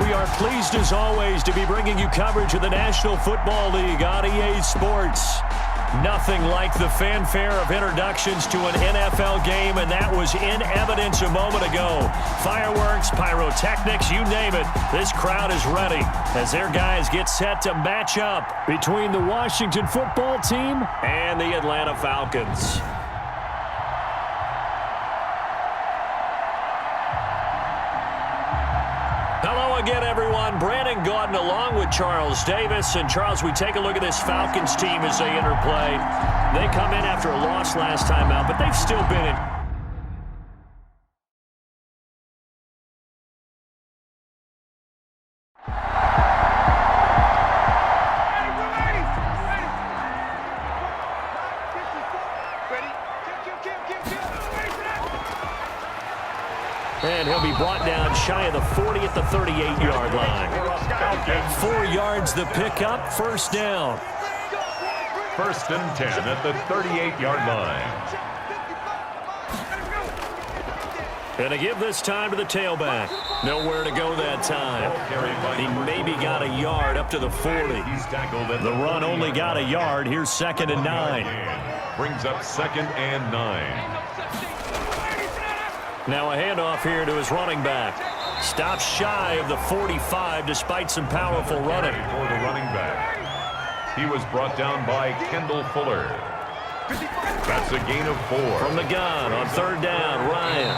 We are pleased as always to be bringing you coverage of the National Football League on EA Sports. Nothing like the fanfare of introductions to an NFL game, and that was in evidence a moment ago. Fireworks, pyrotechnics, you name it. This crowd is ready as their guys get set to match up between the Washington football team and the Atlanta Falcons. Hello again, everyone. Brandon Gaudin along with Charles Davis. And, Charles, we take a look at this Falcons team as they interplay. They come in after a loss last time out, but they've still been in. And he'll be brought down shy of the 40 at the 38-yard line. 4 yards the pickup, first down. 1st and 10 at the 38-yard line. And to give this time to the tailback. Nowhere to go that time. He maybe got a yard up to the 40. The run only got a yard. Here's 2nd and 9. Brings up 2nd and 9. Now a handoff here to his running back. Stops shy of the 45 despite some powerful running. For the running back. He was brought down by Kendall Fuller. That's a gain of 4. From the gun on 3rd down, Ryan.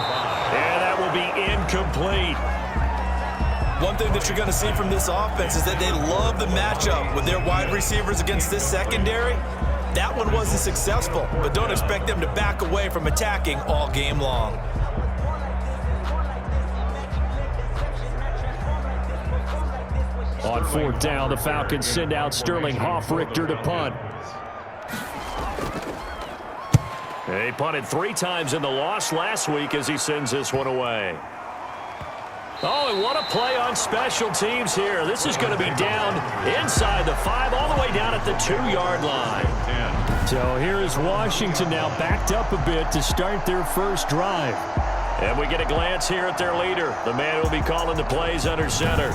And that will be incomplete. One thing that you're going to see from this offense is that they love the matchup with their wide receivers against this secondary. That one wasn't successful, but don't expect them to back away from attacking all game long. On 4th down, the Falcons send out Sterling Hoffrichter to punt. He punted 3 times in the loss last week as he sends this one away. Oh, and what a play on special teams here. This is going to be down inside the 5, all the way down at the 2-yard line. So here is Washington now backed up a bit to start their first drive. And we get a glance here at their leader, the man who will be calling the plays under center.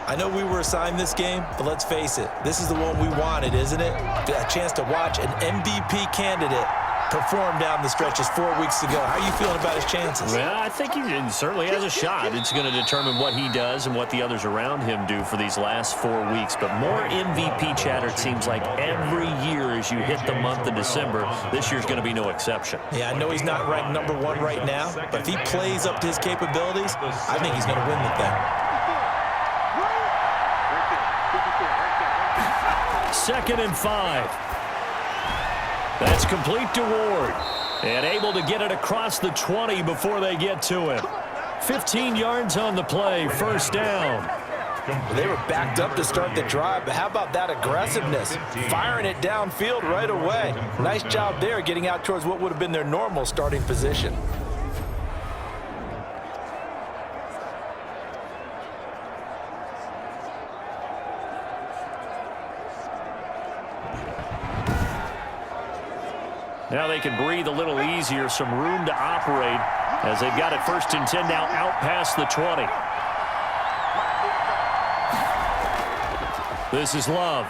I know we were assigned this game, but let's face it, this is the one we wanted, isn't it? A chance to watch an MVP candidate perform down the stretches 4 weeks ago. How are you feeling about his chances? Well, I think he certainly has a shot. It's going to determine what he does and what the others around him do for these last 4 weeks. But more MVP chatter, it seems like, every year as you hit the month of December. This year's going to be no exception. Yeah, I know he's not ranked #1 right now, but if he plays up to his capabilities, I think he's going to win the thing. 2nd and 5. That's complete to Ward. And able to get it across the 20 before they get to him. 15 yards on the play, first down. They were backed up to start the drive, but how about that aggressiveness? Firing it downfield right away. Nice job there getting out towards what would have been their normal starting position. Now they can breathe a little easier, some room to operate as they've got it 1st and 10 now out past the 20. This is Love.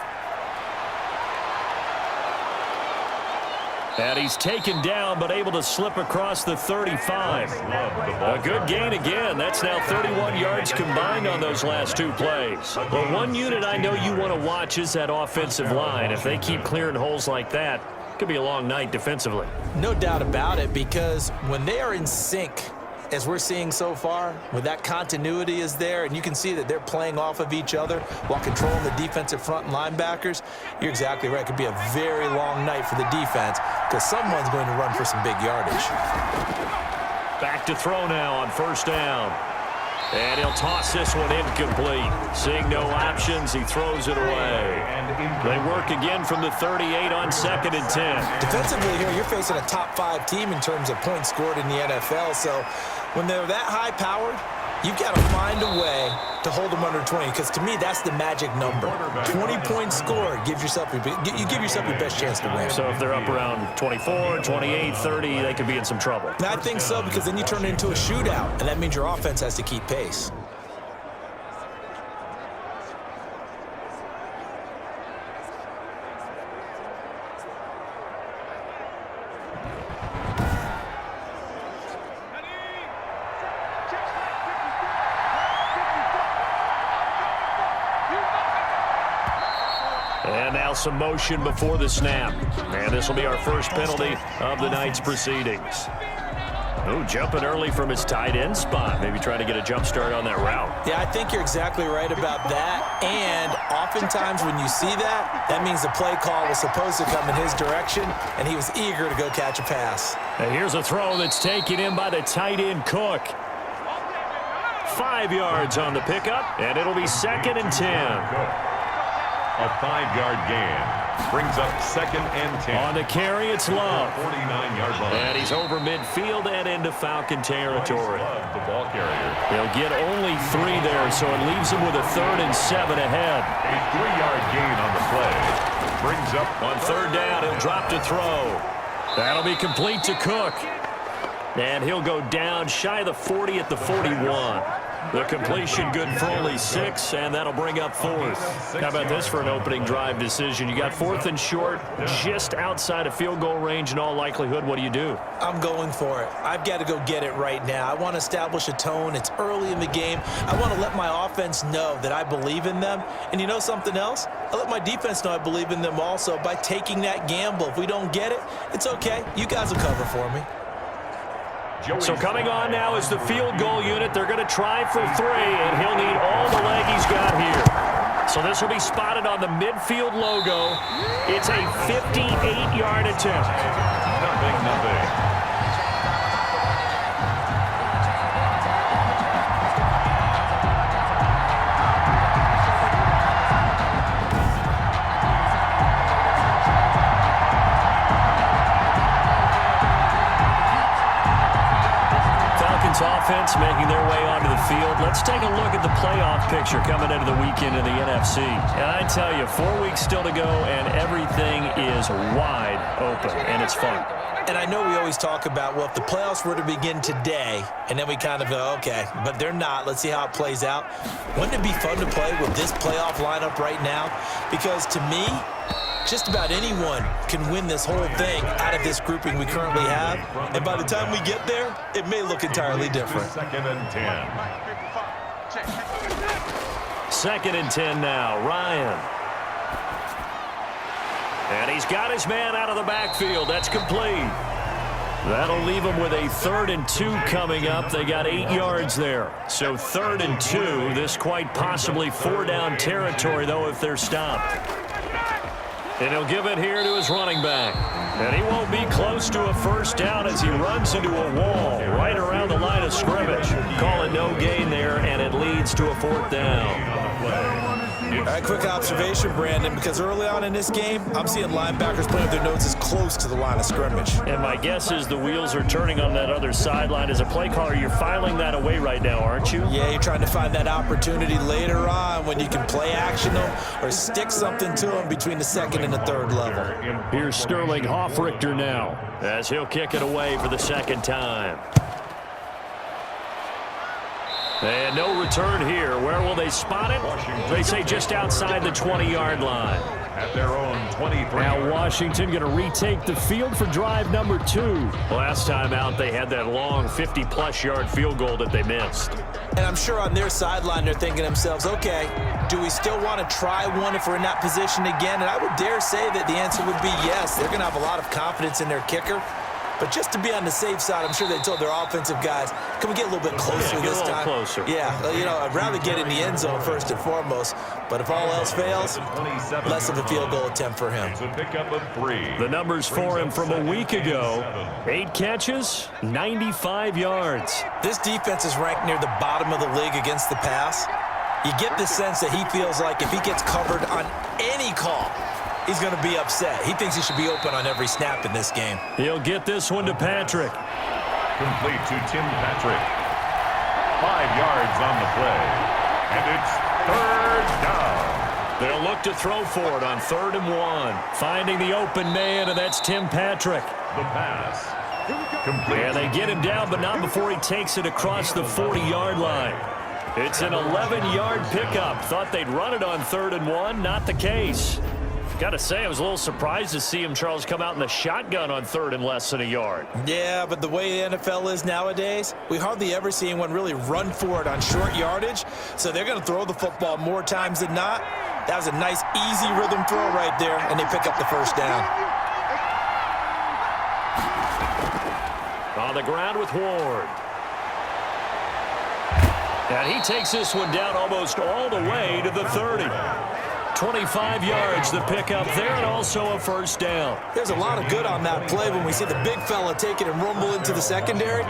And he's taken down but able to slip across the 35. A good gain again. That's now 31 yards combined on those last 2 plays. But one unit I know you want to watch is that offensive line. If they keep clearing holes like that, could be a long night defensively. No doubt about it, because when they are in sync, as we're seeing so far, when that continuity is there and you can see that they're playing off of each other while controlling the defensive front and linebackers, you're exactly right. It could be a very long night for the defense because someone's going to run for some big yardage. Back to throw now on 1st down. And he'll toss this one incomplete. Seeing no options, he throws it away. They work again from the 38 on 2nd and 10. Defensively here, you're facing a top 5 team in terms of points scored in the NFL. So when they're that high-powered, you've got to find a way to hold them under 20, because to me, that's the magic number. 20 points scored, you give yourself your best chance to win. So if they're up around 24, 28, 30, they could be in some trouble. And I think so, because then you turn it into a shootout, and that means your offense has to keep pace. Now some motion before the snap. And this will be our first penalty of the night's proceedings. Oh, jumping early from his tight end spot. Maybe trying to get a jump start on that route. Yeah, I think you're exactly right about that. And oftentimes when you see that, that means the play call was supposed to come in his direction, and he was eager to go catch a pass. And here's a throw that's taken in by the tight end Cook. 5 yards on the pickup, and it'll be 2nd and 10. A 5-yard gain. Brings up 2nd and 10. On the carry, it's Love. 49-yard line. And he's over midfield and into Falcon territory. Love, the ball carrier. He'll get only 3 there, so it leaves him with a 3rd and 7 ahead. A 3-yard gain on the play. Brings up On 3rd down, he'll drop to throw. That'll be complete to Cook. And he'll go down shy of the 40 at the 41. The completion good for only 6, and that'll bring up 4th. How about this for an opening drive decision? You got 4th and short, just outside of field goal range in all likelihood. What do you do? I'm going for it. I've got to go get it right now. I want to establish a tone. It's early in the game. I want to let my offense know that I believe in them. And you know something else? I let my defense know I believe in them also by taking that gamble. If we don't get it, it's okay. You guys will cover for me. So coming on now is the field goal unit. They're going to try for 3, and he'll need all the leg he's got here. So this will be spotted on the midfield logo. It's a 58-yard attempt. Nothing. Offense making their way onto the field. Let's take a look at the playoff picture coming into the weekend in the NFC. And I tell you, 4 weeks still to go, and everything is wide open, and it's fun. And I know we always talk about, well, if the playoffs were to begin today, and then we kind of go, okay, but they're not. Let's see how it plays out. Wouldn't it be fun to play with this playoff lineup right now? Because to me, just about anyone can win this whole thing out of this grouping we currently have. And by the time we get there, it may look entirely different. 2nd and 10. 2nd and 10 now. Ryan. And he's got his man out of the backfield. That's complete. That'll leave him with a 3rd and 2 coming up. They got 8 yards there. So 3rd and 2. This quite possibly 4-down territory, though, if they're stopped. And he'll give it here to his running back. And he won't be close to a 1st down as he runs into a wall right around the line of scrimmage. Call it no gain there, and it leads to a 4th down. All right, quick observation, Brandon, because early on in this game, I'm seeing linebackers playing with their noses close to the line of scrimmage. And my guess is the wheels are turning on that other sideline. As a play caller, you're filing that away right now, aren't you? Yeah, you're trying to find that opportunity later on when you can play action them or stick something to them between the 2nd and the 3rd level. Here's Sterling Hoffrichter now as he'll kick it away for the 2nd time. And no return here. Where will they spot it? They say just outside the 20-yard line. At their own 23. Now Washington going to retake the field for drive number 2. Last time out, they had that long 50-plus yard field goal that they missed. And I'm sure on their sideline, they're thinking to themselves, okay, do we still want to try one if we're in that position again? And I would dare say that the answer would be yes. They're going to have a lot of confidence in their kicker. But just to be on the safe side, I'm sure they told their offensive guys, can we get a little bit closer this time? Closer. Yeah, you know, I'd rather get in the end zone first and foremost. But if all else fails, less of a field goal attempt for him. It's a pickup of 3. The numbers for him from a week ago. 8 catches, 95 yards. This defense is ranked near the bottom of the league against the pass. You get the sense that he feels like if he gets covered on any call, he's going to be upset. He thinks he should be open on every snap in this game. He'll get this one to Patrick. Complete to Tim Patrick. 5 yards on the play. And it's 3rd down. They'll look to throw for it on 3rd and 1. Finding the open man, and that's Tim Patrick. The pass. Complete. And they get him down, but not before he takes it across the 40-yard line. It's an 11-yard pickup. Thought they'd run it on 3rd and 1. Not the case. Got to say, I was a little surprised to see him, Charles, come out in the shotgun on 3rd and less than a yard. Yeah, but the way the NFL is nowadays, we hardly ever see anyone really run for it on short yardage. So they're going to throw the football more times than not. That was a nice, easy rhythm throw right there, and they pick up the first down. On the ground with Ward. And he takes this one down almost all the way to the 30. 25 yards the pickup there, and also a first down. There's a lot of good on that play when we see the big fella take it and rumble into the secondary.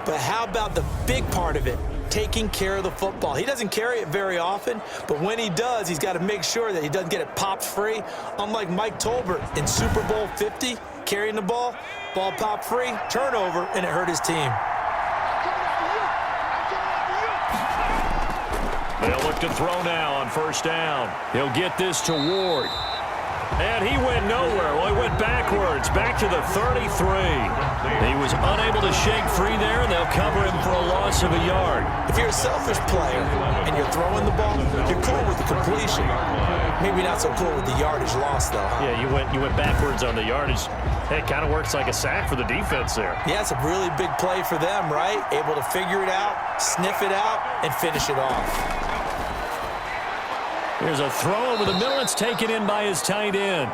But how about the big part of it? Taking care of the football. He doesn't carry it very often, but when he does, he's got to make sure that he doesn't get it popped free. Unlike Mike Tolbert in Super Bowl 50, carrying the ball popped free, turnover, and it hurt his team. They'll look to throw now on first down. He'll get this to Ward. And he went nowhere. Well, he went backwards, back to the 33. He was unable to shake free there, and they'll cover him for a loss of a yard. If you're a selfish player and you're throwing the ball, you're cool with the completion. Maybe not so cool with the yardage loss, though. Huh? Yeah, you went backwards on the yardage. It kind of works like a sack for the defense there. Yeah, it's a really big play for them, right? Able to figure it out, sniff it out, and finish it off. Here's a throw over the middle. It's taken in by his tight end.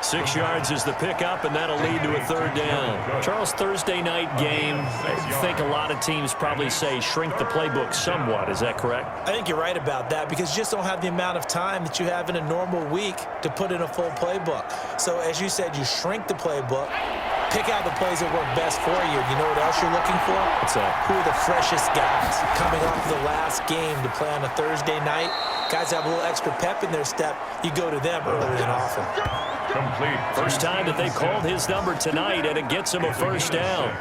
6 yards is the pickup, and that'll lead to a third down. Charles, Thursday night game, I think a lot of teams probably say shrink the playbook somewhat. Is that correct? I think you're right about that because you just don't have the amount of time that you have in a normal week to put in a full playbook. So, as you said, you shrink the playbook, pick out the plays that work best for you. You know what else you're looking for? What's that? Who are the freshest guys coming off of the last game to play on a Thursday night? Guys have a little extra pep in their step. You go to them early and often. Complete. First time that they called his number tonight, and it gets him a first down.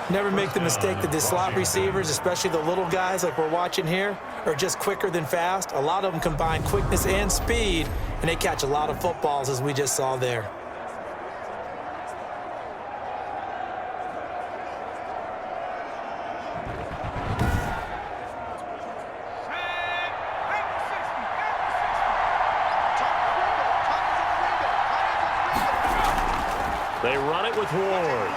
Never make the mistake that the slot receivers, especially the little guys like we're watching here, are just quicker than fast. A lot of them combine quickness and speed, and they catch a lot of footballs, as we just saw there. They run it with Ward.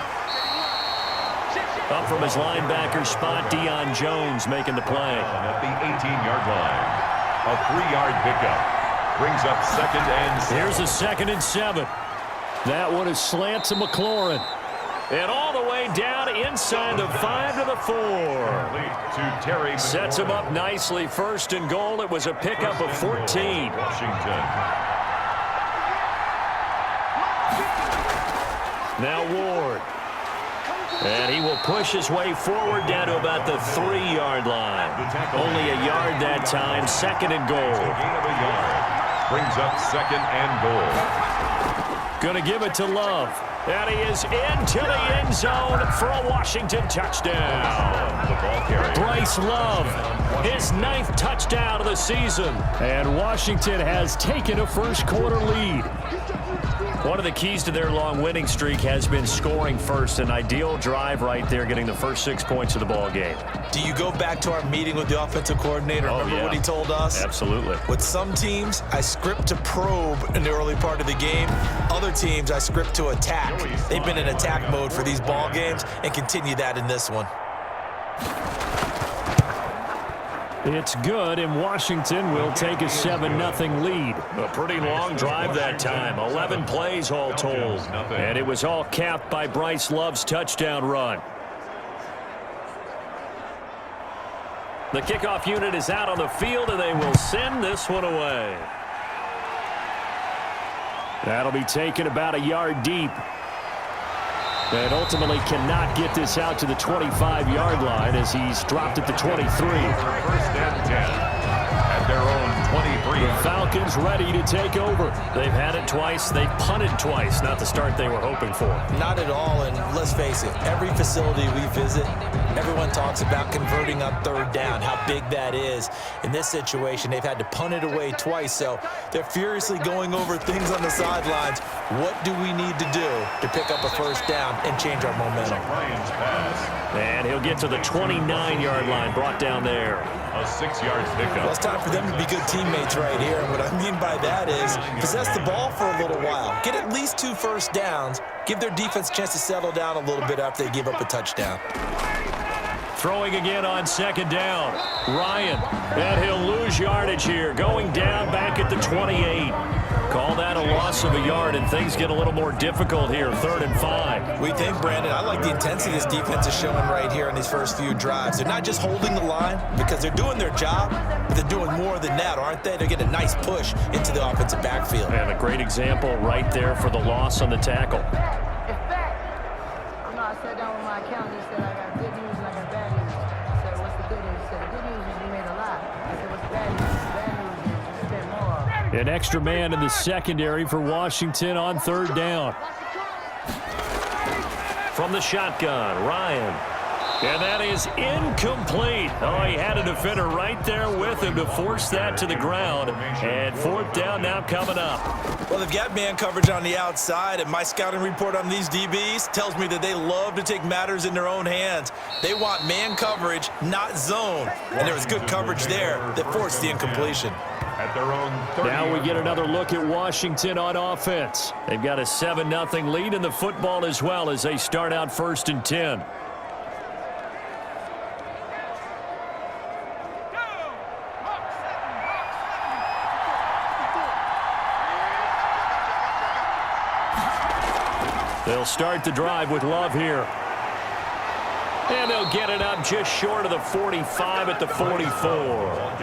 Up from his linebacker spot, Deion Jones making the play. At the 18-yard line. A 3-yard pickup. Brings up 2nd and 7. Here's a 2nd and 7. That one is slant to McLaurin. And all the way down inside the 5 to the 4. To Terry. Sets him up nicely. 1st and goal. It was a pickup of 14. Washington. Now Ward. And he will push his way forward down to about the 3-yard line. Only a yard that time. 2nd and goal. Gain of a yard. Brings up 2nd and goal. Going to give it to Love. And he is into the end zone for a Washington touchdown. The ball carrier. Bryce Love, his 9th touchdown of the season. And Washington has taken a first-quarter lead. One of the keys to their long winning streak has been scoring first. An ideal drive right there, getting the first 6 points of the ball game. Do you go back to our meeting with the offensive coordinator? Remember what he told us? Absolutely. With some teams, I script to probe in the early part of the game. Other teams, I script to attack. They've been in attack mode for these ball games and continue that in this one. It's good, and Washington will take a 7-0 lead. A pretty long drive that time. 11 plays all told. And it was all capped by Bryce Love's touchdown run. The kickoff unit is out on the field, and they will send this one away. That'll be taken about a yard deep. And ultimately cannot get this out to the 25-yard line as he's dropped at the 23. 1st and 10. At their own 23. The Falcons ready to take over. They've had it twice. They've punted twice. Not the start they were hoping for. Not at all, and let's face it, every facility we visit, everyone talks about converting on 3rd down, how big that is. In this situation, they've had to punt it away twice, so they're furiously going over things on the sidelines. What do we need to do to pick up a 1st down and change our momentum? Ryan's pass. And he'll get to the 29-yard line, brought down there. A 6-yard pickup. Well, it's time for them to be good teammates right here. And what I mean by that is possess the ball for a little while. Get at least 2 first downs. Give their defense a chance to settle down a little bit after they give up a touchdown. Throwing again on second down. Ryan, and he'll lose yardage here. Going down back at the 28. Call that a loss of a yard, and things get a little more difficult here. 3rd and 5. We think, Brandon, I like the intensity this defense is showing right here in these first few drives. They're not just holding the line because they're doing their job, but they're doing more than that, aren't they? They're getting a nice push into the offensive backfield. And a great example right there for the loss on the tackle. I sat down with my accountant and said, I got good news and I got bad news. I said, what's the good news? He said, the good news is you made a lot. I said, what's the bad news? The bad news is you spent more. An extra man in the secondary for Washington on 3rd down. From the shotgun, Ryan. And that is incomplete. Oh, he had a defender right there with him to force that to the ground. And 4th down now coming up. Well, they've got man coverage on the outside, and my scouting report on these DBs tells me that they love to take matters in their own hands. They want man coverage, not zone. And there was good coverage there that forced the incompletion. At their own 30. Now we get another look at Washington on offense. They've got a 7-0 lead in the football as well as they start out 1st and 10. They'll start the drive with Love here. And they'll get it up just short of the 45 at the 44.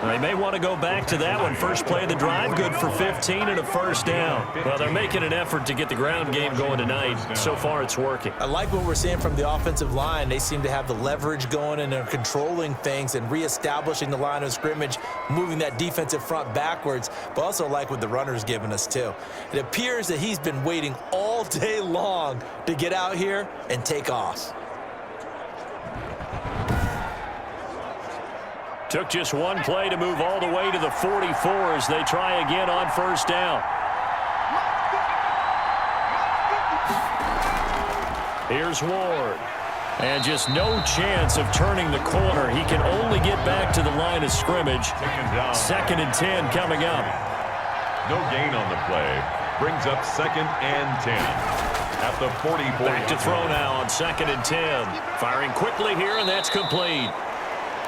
They may want to go back to that one. First play of the drive, good for 15 and a 1st down. Well, they're making an effort to get the ground game going tonight. So far, it's working. I like what we're seeing from the offensive line. They seem to have the leverage going, and they're controlling things and reestablishing the line of scrimmage, moving that defensive front backwards, but also like what the runner's giving us, too. It appears that he's been waiting all day long to get out here and take off. Took just one play to move all the way to the 44 as they try again on 1st down. Here's Ward. And just no chance of turning the corner. He can only get back to the line of scrimmage. 2nd and 10 coming up. No gain on the play. Brings up 2nd and 10. At the 44. Back to throw now on 2nd and 10. Firing quickly here, and that's complete.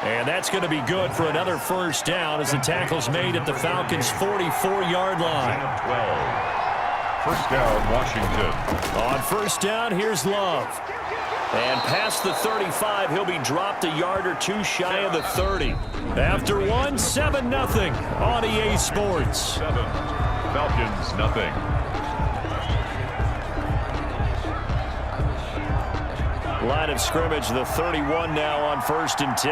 And that's going to be good for another 1st down as the tackle's made at the Falcons' 44-yard line. 12. 1st down, Washington. On 1st down, here's Love. And past the 35, he'll be dropped a yard or two shy of the 30. After one, 7-0 on EA Sports. 7. Falcons, nothing. Line of scrimmage, the 31 now on 1st and 10.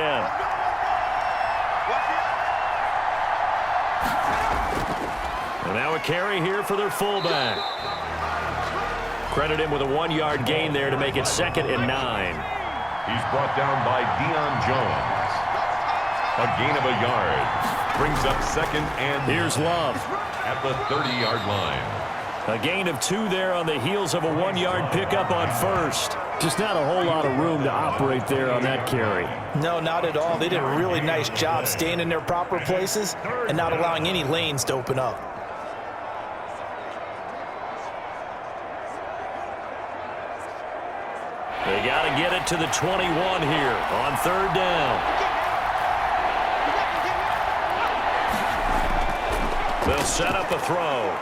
And now a carry here for their fullback. Credit him with a 1-yard gain there to make it 2nd and 9. He's brought down by Deion Jones. A gain of a yard. Brings up 2nd and... Here's Love. At the 30-yard line. A gain of 2 there on the heels of a 1-yard pickup on 1st. Just not a whole lot of room to operate there on that carry. No, not at all. They did a really nice job staying in their proper places and not allowing any lanes to open up. They got to get it to the 21 here on 3rd down. They'll set up a throw.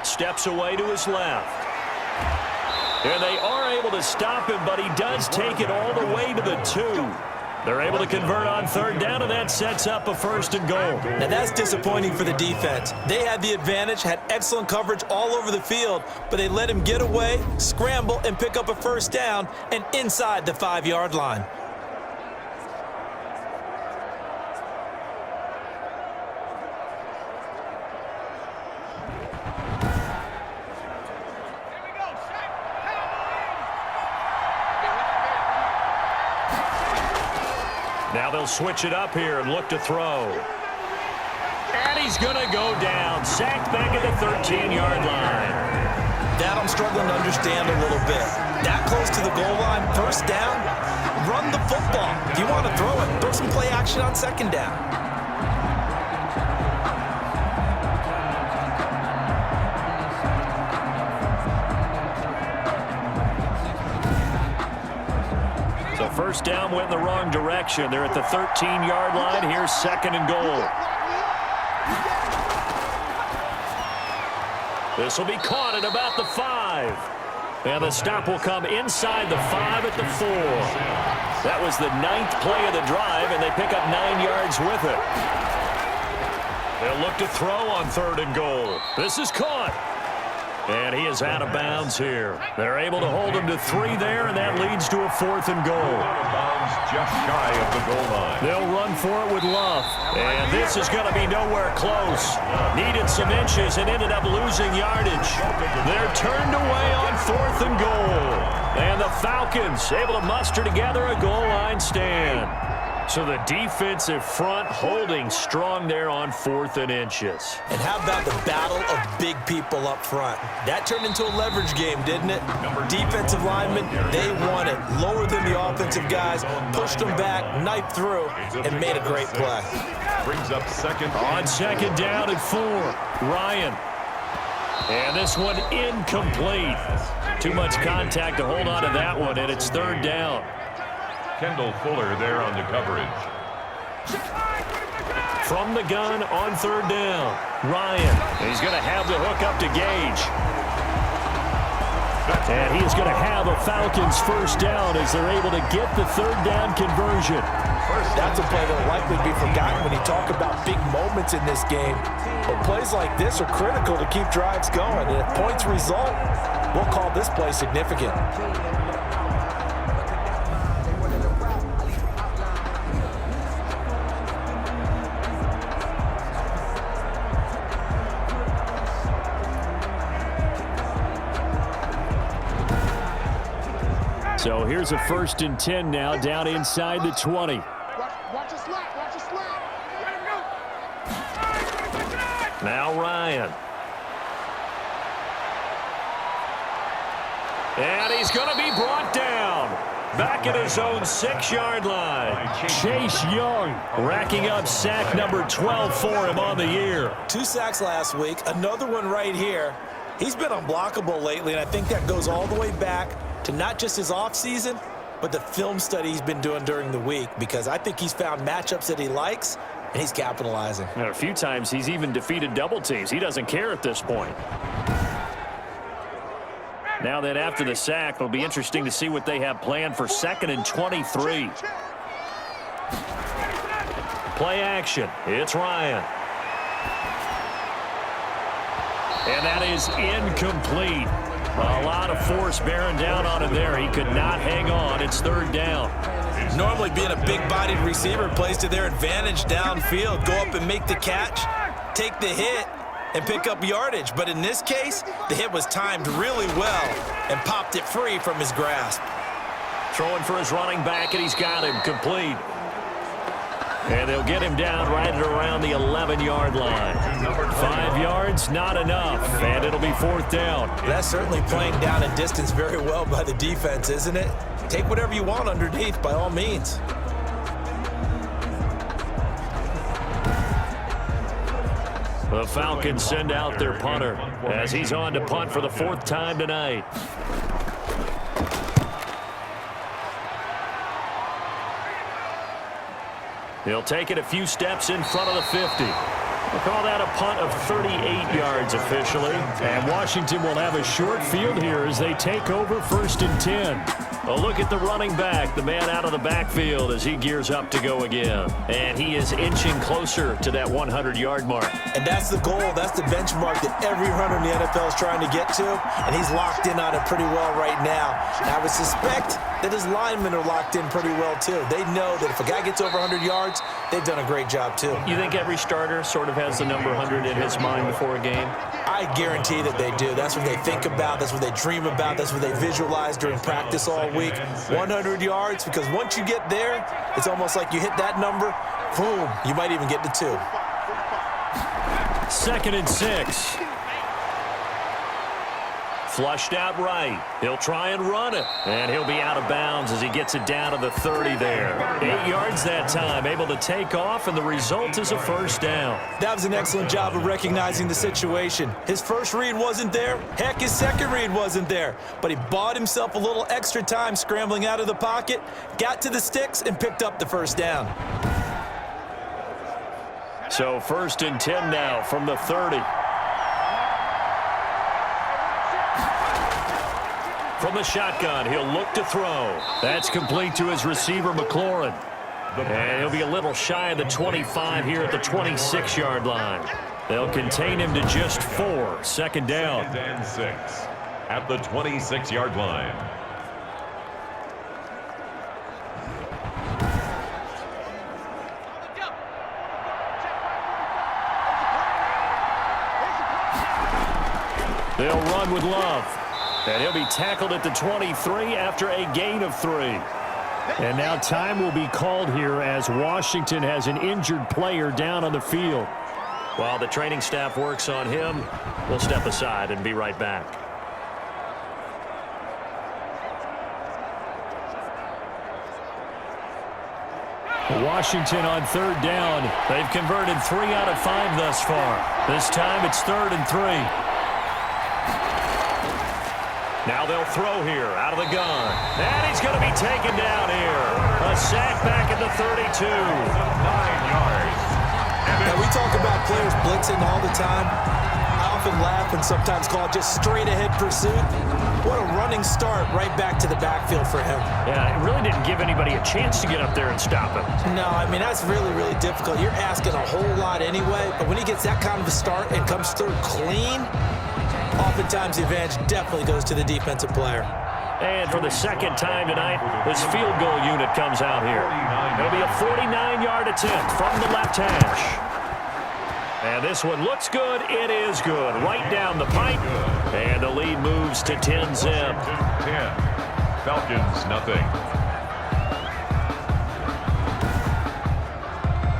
Steps away to his left. And they are able to stop him, but he does take it all the way to the 2. They're able to convert on 3rd down, and that sets up a 1st and goal. Now that's disappointing for the defense. They had the advantage, had excellent coverage all over the field, but they let him get away, scramble, and pick up a 1st down and inside the 5-yard line. Now they'll switch it up here and look to throw. And he's going to go down. Sacked back at the 13-yard line. That I'm struggling to understand a little bit. That close to the goal line, 1st down, run the football. If you want to throw it, throw some play action on 2nd down. So first down went in the wrong direction. They're at the 13-yard line. Here's second and goal. This will be caught at about the 5. And the stop will come inside the 5 at the 4. That was the 9th play of the drive, and they pick up 9 yards with it. They'll look to throw on third and goal. This is caught. And he is out of bounds here. They're able to hold him to 3 there, and that leads to a 4th and goal. Out of bounds just shy of the goal line. They'll run for it with Love. And this is going to be nowhere close. Needed some inches and ended up losing yardage. They're turned away on 4th and goal. And the Falcons able to muster together a goal line stand. So the defensive front holding strong there on 4th and inches. And how about the battle of big people up front? That turned into a leverage game, didn't it? Defensive linemen, they won it. Lower than the offensive guys, pushed them back, knifed through, and made a great play. Brings up second. On second down and 4, Ryan. And this one incomplete. Too much contact to hold on to that one, and it's third down. Kendall Fuller there on the coverage. From the gun on third down, Ryan. He's going to have the hook up to Gage. And he's going to have a Falcons first down as they're able to get the third down conversion. That's a play that will likely be forgotten when you talk about big moments in this game. But plays like this are critical to keep drives going. And if points result, we'll call this play significant. So here's a 1st and 10 now, down inside the 20. Watch your slap. Watch your slap. Now Ryan. And he's going to be brought down. Back at his own 6-yard line. Chase Young racking up sack number 12 for him on the year. 2 sacks last week, another one right here. He's been unblockable lately, and I think that goes all the way back to not just his offseason, but the film study he's been doing during the week, because I think he's found matchups that he likes, and he's capitalizing. And a few times he's even defeated double teams. He doesn't care at this point. Now then, after the sack, it'll be interesting to see what they have planned for 2nd and 23. Play action. It's Ryan. And that is incomplete. A lot of force bearing down on him there. He could not hang on. It's third down. Normally being a big-bodied receiver plays to their advantage downfield. Go up and make the catch, take the hit, and pick up yardage. But in this case, the hit was timed really well and popped it free from his grasp. Throwing for his running back, and he's got him complete. And they'll get him down right at around the 11-yard line. 5 yards, not enough, and it'll be 4th down. That's certainly playing down a distance very well by the defense, isn't it? Take whatever you want underneath, by all means. The Falcons send out their punter as he's on to punt for the 4th time tonight. He'll take it a few steps in front of the 50. We'll call that a punt of 38 yards officially. And Washington will have a short field here as they take over 1st and 10. A look at the running back, the man out of the backfield as he gears up to go again. And he is inching closer to that 100-yard mark. And that's the goal. That's the benchmark that every runner in the NFL is trying to get to. And he's locked in on it pretty well right now. And I would suspect that his linemen are locked in pretty well, too. They know that if a guy gets over 100 yards, they've done a great job, too. You think every starter sort of has the number 100 in his mind before a game? I guarantee that they do. That's what they think about. That's what they dream about. That's what they visualize during practice all week. 100 yards, because once you get there, it's almost like you hit that number, boom, you might even get to 2. 2nd and 6. flushed out right. He'll try and run it, and he'll be out of bounds as he gets it down to the 30 there. 8 yards that time, able to take off, and the result is a first down. That was an excellent job of recognizing the situation. His first read wasn't there. Heck, his second read wasn't there. But he bought himself a little extra time scrambling out of the pocket, got to the sticks, and picked up the first down. So 1st and 10 now from the 30. From the shotgun, he'll look to throw. That's complete to his receiver, McLaurin. And he'll be a little shy of the 25 here at the 26-yard line. They'll contain him to just 4. Second down. 2nd and 6 at the 26-yard line. They'll run with Love. And he'll be tackled at the 23 after a gain of 3. And now time will be called here as Washington has an injured player down on the field. While the training staff works on him, we'll step aside and be right back. Washington on 3rd down. They've converted 3 out of 5 thus far. This time it's 3rd and 3. Now they'll throw here out of the gun. And he's going to be taken down here. A sack back at the 32. 9 yards. Now, we talk about players blitzing all the time. I often laugh and sometimes call it just straight-ahead pursuit. What a running start right back to the backfield for him. Yeah, it really didn't give anybody a chance to get up there and stop him. No, I mean, that's really, really difficult. You're asking a whole lot anyway, but when he gets that kind of a start and comes through clean, oftentimes the advantage definitely goes to the defensive player. And for the second time tonight, this field goal unit comes out here. It'll be a 49-yard attempt from the left hash. And this one looks good. It is good. Right down the pipe. And the lead moves to 10-zip. 10. Falcons, nothing.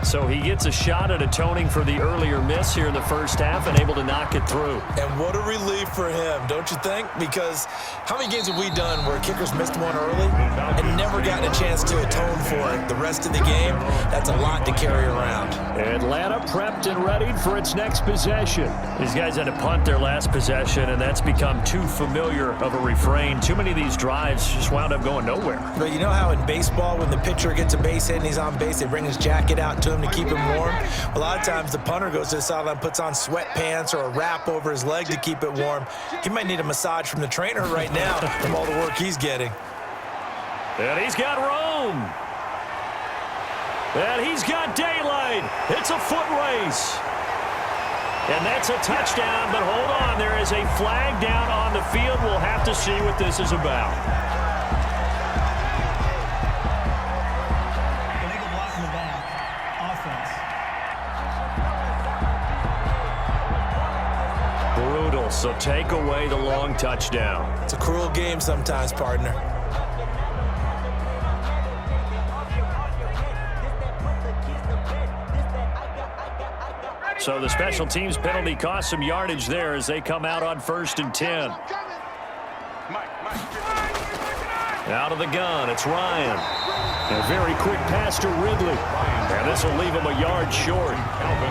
So he gets a shot at atoning for the earlier miss here in the first half and able to knock it through. And what a relief for him, don't you think? Because how many games have we done where kickers missed one early and never gotten a chance to atone for it the rest of the game? That's a lot to carry around. Atlanta prepped and readied for its next possession. These guys had to punt their last possession, and that's become too familiar of a refrain. Too many of these drives just wound up going nowhere. But you know how in baseball, when the pitcher gets a base hit and he's on base, they bring his jacket out to him to keep him warm? A lot of times the punter goes to the sideline, puts on sweatpants or a wrap over his leg to keep it warm. He might need a massage from the trainer right now from all the work he's getting. And he's got room. And he's got daylight. It's a foot race. And that's a touchdown, but hold on. There is a flag down on the field. We'll have to see what this is about. Illegal block in the back. Offense. Brutal, so take away the long touchdown. It's a cruel game sometimes, partner. So the special teams penalty cost some yardage there as they come out on 1st and 10. Out of the gun, it's Ryan. A very quick pass to Ridley. And this will leave him a yard short.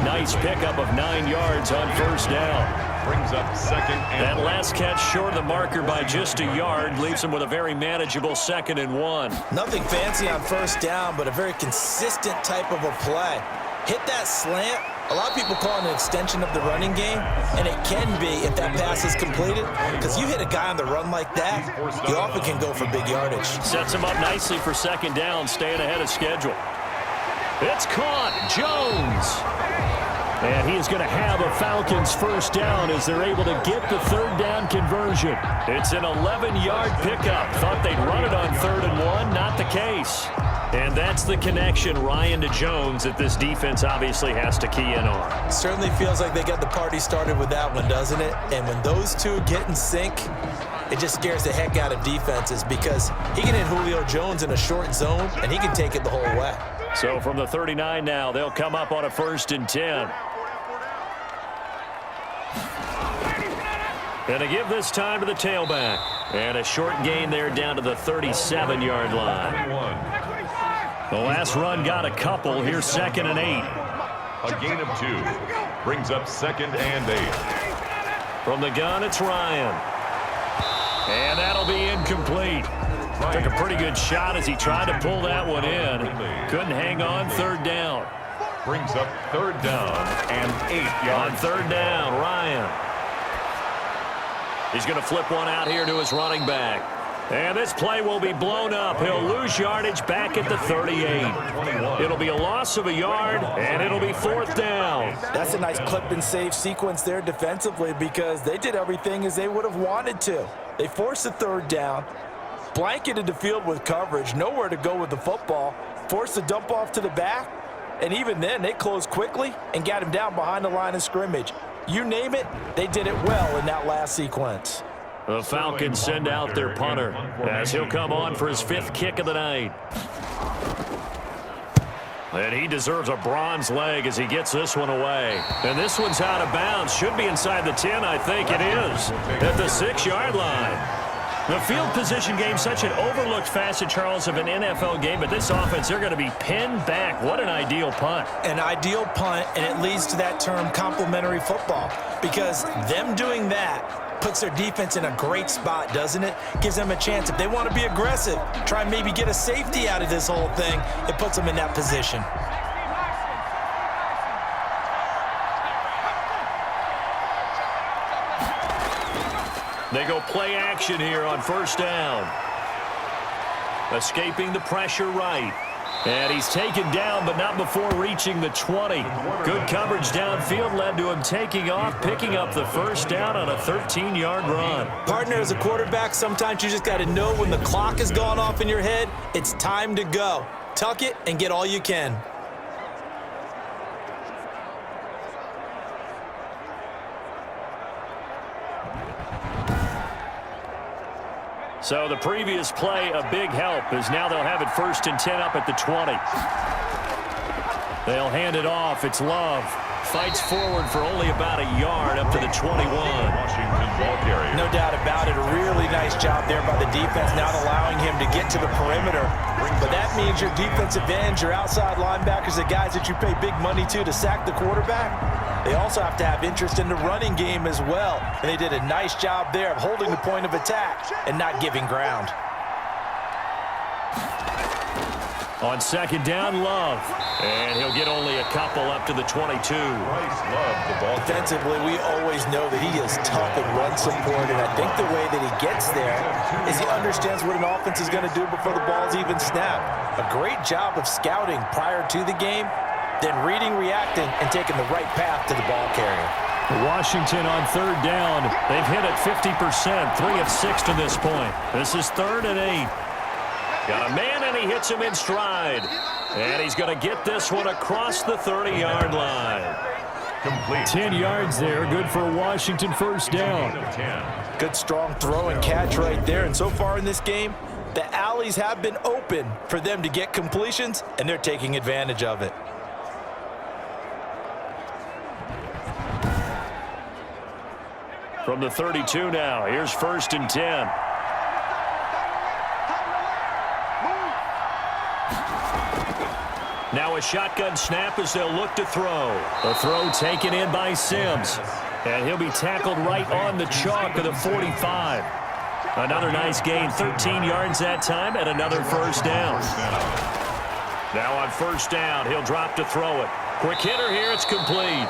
Nice pickup of 9 yards on 1st down. Brings up 2nd and That last catch short of the marker by just a yard leaves him with a very manageable 2nd and 1. Nothing fancy on 1st down, but a very consistent type of a play. Hit that slant. A lot of people call it an extension of the running game, and it can be if that pass is completed, because you hit a guy on the run like that, you often can go for big yardage. Sets him up nicely for 2nd down, staying ahead of schedule. It's caught. Jones. And he is going to have a Falcons 1st down as they're able to get the 3rd down conversion. It's an 11-yard pickup. Thought they'd run it on 3rd and 1. Not the case. And that's the connection, Ryan to Jones, that this defense obviously has to key in on. Certainly feels like they got the party started with that one, doesn't it? And when those two get in sync, it just scares the heck out of defenses because he can hit Julio Jones in a short zone, and he can take it the whole way. So from the 39 now, they'll come up on a 1st and 10. And to give this time to the tailback. And a short gain there down to the 37-yard line. The last run got a couple. Here's 2nd and 8. A gain of 2 brings up 2nd and 8. From the gun, it's Ryan. And that'll be incomplete. Took a pretty good shot as he tried to pull that one in. Couldn't hang on. 3rd down. Brings up 3rd down and 8 yards. On 3rd down, Ryan. He's going to flip one out here to his running back. And this play will be blown up. He'll lose yardage back at the 38. It'll be a loss of a yard, and it'll be 4th down. That's a nice clip and save sequence there defensively because they did everything as they would have wanted to. They forced the 3rd down, blanketed the field with coverage, nowhere to go with the football, forced the dump off to the back, and even then they closed quickly and got him down behind the line of scrimmage. You name it, they did it well in that last sequence. The Falcons send out their punter as he'll come on for his 5th kick of the night. And he deserves a bronze leg as he gets this one away. And this one's out of bounds. Should be inside the 10, I think it is. At the 6-yard line. The field position game, such an overlooked facet, Charles, of an NFL game. But this offense, they're going to be pinned back. What an ideal punt. An ideal punt, and it leads to that term complementary football. Because them doing that puts their defense in a great spot, doesn't it? Gives them a chance. If they want to be aggressive, try and maybe get a safety out of this whole thing, it puts them in that position. They go play action here on 1st down. Escaping the pressure right. And he's taken down, but not before reaching the 20. Good coverage downfield led to him taking off, picking up the 1st down on a 13-yard run. Partner, as a quarterback, sometimes you just got to know when the clock has gone off in your head, it's time to go. Tuck it and get all you can. So the previous play, a big help, as now they'll have it 1st and 10 up at the 20. They'll hand it off. It's Love. Fights forward for only about a yard up to the 21. Washington ball carrier. No doubt about it. A really nice job there by the defense, not allowing him to get to the perimeter. But that means your defensive ends, your outside linebackers, the guys that you pay big money to sack the quarterback, they also have to have interest in the running game as well. And they did a nice job there of holding the point of attack and not giving ground. On 2nd down, Love. And he'll get only a couple up to the 22. Bryce Love, the ball carrier. Defensively, we always know that he is tough in run support, and I think the way that he gets there is he understands what an offense is going to do before the ball's even snapped. A great job of scouting prior to the game, then reading, reacting, and taking the right path to the ball carrier. Washington on 3rd down. They've hit it 50%, 3 of 6 to this point. This is 3rd and 8. Got a man, and he hits him in stride. And he's going to get this one across the 30-yard line. Complete. 10 yards there, good for a Washington 1st down. 10. Good strong throw and catch right there. And so far in this game, the alleys have been open for them to get completions, and they're taking advantage of it. From the 32 now, here's 1st and 10. Now a shotgun snap as they'll look to throw. The throw taken in by Sims. And he'll be tackled right on the chalk of the 45. Another nice gain, 13 yards that time, and another 1st down. Now on 1st down, he'll drop to throw it. Quick hitter here, it's complete.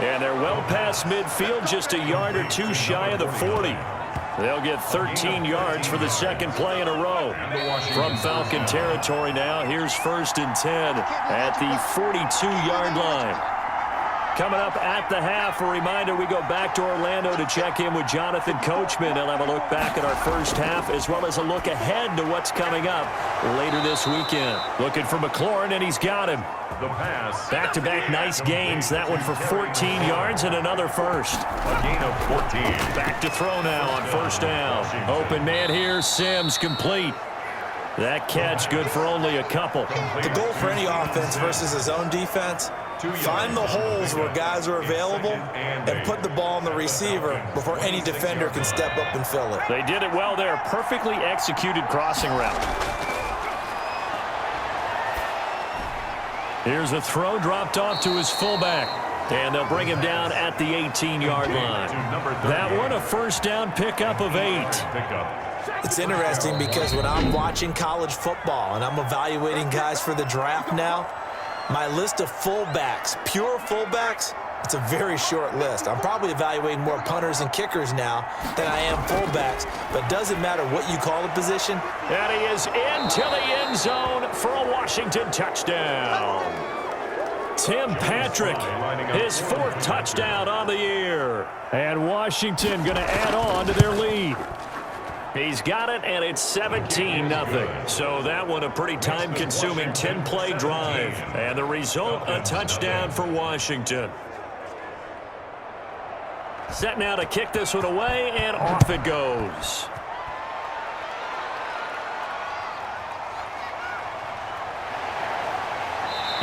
And they're well past midfield, just a yard or two shy of the 40. They'll get 13 yards for the 2nd play in a row. From Falcon territory now, here's 1st and 10 at the 42-yard line. Coming up at the half, a reminder, we go back to Orlando to check in with Jonathan Coachman. He'll have a look back at our 1st half as well as a look ahead to what's coming up later this weekend. Looking for McLaurin, and he's got him. The pass. Back-to-back nice gains. That one for 14 yards and another 1st. A gain of 14. Back to throw now on 1st down. Open man here, Sims complete. That catch good for only a couple. The goal for any offense versus his own defense, find the holes where guys are available and put the ball on the receiver before any defender can step up and fill it. They did it well there. Perfectly executed crossing route. Here's a throw dropped off to his fullback. And they'll bring him down at the 18-yard line. That one a first down pickup of 8. It's interesting because when I'm watching college football and I'm evaluating guys for the draft now, my list of fullbacks, pure fullbacks, it's a very short list. I'm probably evaluating more punters and kickers now than I am fullbacks, but it doesn't matter what you call the position. And he is into the end zone for a Washington touchdown. Tim Patrick, his 4th touchdown on the year. And Washington going to add on to their lead. He's got it, and it's 17-0. So that one a pretty time-consuming 10-play drive. And the result, a touchdown for Washington. Set now to kick this one away, and off it goes.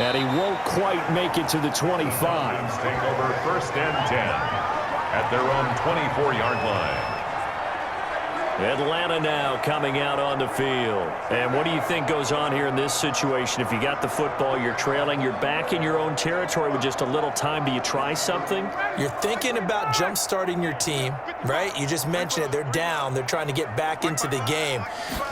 And he won't quite make it to the 25. Take over 1st and 10 at their own 24-yard line. Atlanta now coming out on the field. And what do you think goes on here in this situation? If you got the football, you're trailing, you're back in your own territory with just a little time. Do you try something? You're thinking about jump-starting your team, right? You just mentioned it. They're down. They're trying to get back into the game.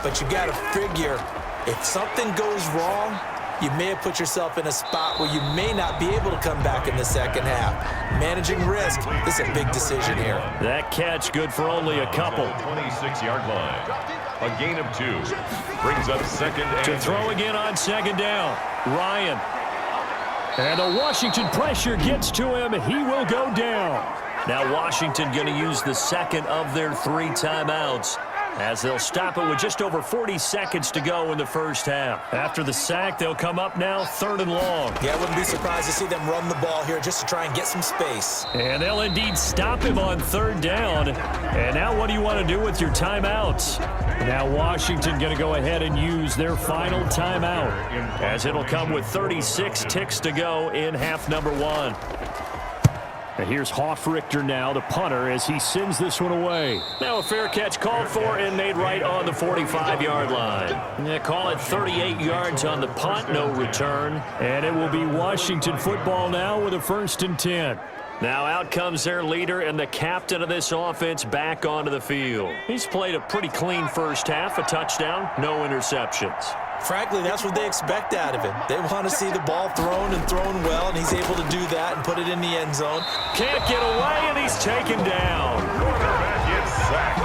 But you got to figure if something goes wrong, you may have put yourself in a spot where you may not be able to come back in the second half. Managing risk, this is a big decision here. That catch good for only a couple. 26-yard line. A gain of 2. Brings up 2nd and to throw again on 2nd down. Ryan. And the Washington pressure gets to him. He will go down. Now Washington going to use the 2nd of their 3 timeouts, as they'll stop it with just over 40 seconds to go in the first half. After the sack, they'll come up now 3rd and long. Yeah, I wouldn't be surprised to see them run the ball here just to try and get some space. And they'll indeed stop him on 3rd down. And now what do you want to do with your timeouts? Now Washington going to go ahead and use their final timeout, as it'll come with 36 ticks to go in half number 1. And here's Hoffrichter now, the punter, as he sends this one away. Now a fair catch called for and made right on the 45-yard line. They call it 38 yards on the punt, no return. And it will be Washington football now with a 1st and 10. Now out comes their leader and the captain of this offense back onto the field. He's played a pretty clean first half, a touchdown, no interceptions. Frankly, that's what they expect out of him. They want to see the ball thrown and thrown well, and he's able to do that and put it in the end zone. Can't get away, and he's taken down. Quarterback gets sacked.